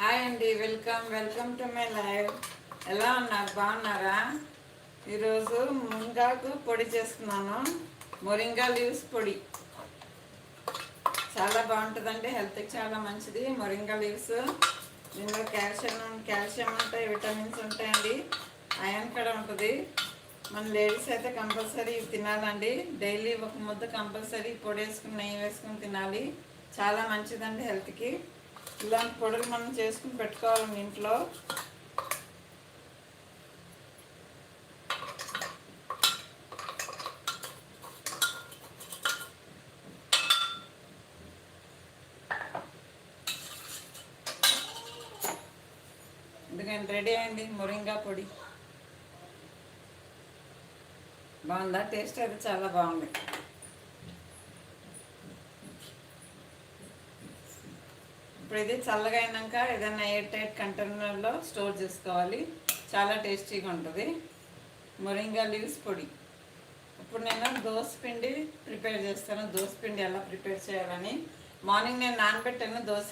Hi అండి, welcome to my live. ఎలా ఉన్నారు? బాగున్నారా? ఈరోజు మునగాకు పొడి చేస్తున్నాను. మొరింగా లీవ్స్ పొడి చాలా బాగుంటుందండి, హెల్త్కి చాలా మంచిది. మొరింగా లీవ్స్ దీనిలో కాల్షియం ఉంటాయి, విటమిన్స్ ఉంటాయండి, ఐరన్ కూడా ఉంటుంది. మన లేడీస్ అయితే కంపల్సరీ తినాలండి. డైలీ ఒక ముద్ద కంపల్సరీ పొడి వేసుకుని నెయ్యి వేసుకుని తినాలి. చాలా మంచిదండి హెల్త్కి. ఇలాంటి పొడులు మనం చేసుకుని పెట్టుకోవాలండి ఇంట్లో. ఎందుకంటే రెడీ అయింది మొరింగా పొడి. బాగుందా? టేస్ట్ అయితే చాలా బాగుంది. ఇప్పుడు ఇది చల్లగా అయినాక ఏదైనా ఎయిర్ టైట్ కంటైనర్లో స్టోర్ చేసుకోవాలి. చాలా టేస్టీగా ఉంటుంది మొరింగా లీవ్స్ పొడి. ఇప్పుడు నేను దోసపిండి ప్రిపేర్ చేస్తాను. దోసపిండి ఎలా ప్రిపేర్ చేయాలని మార్నింగ్ నేను నానబెట్టాను దోశ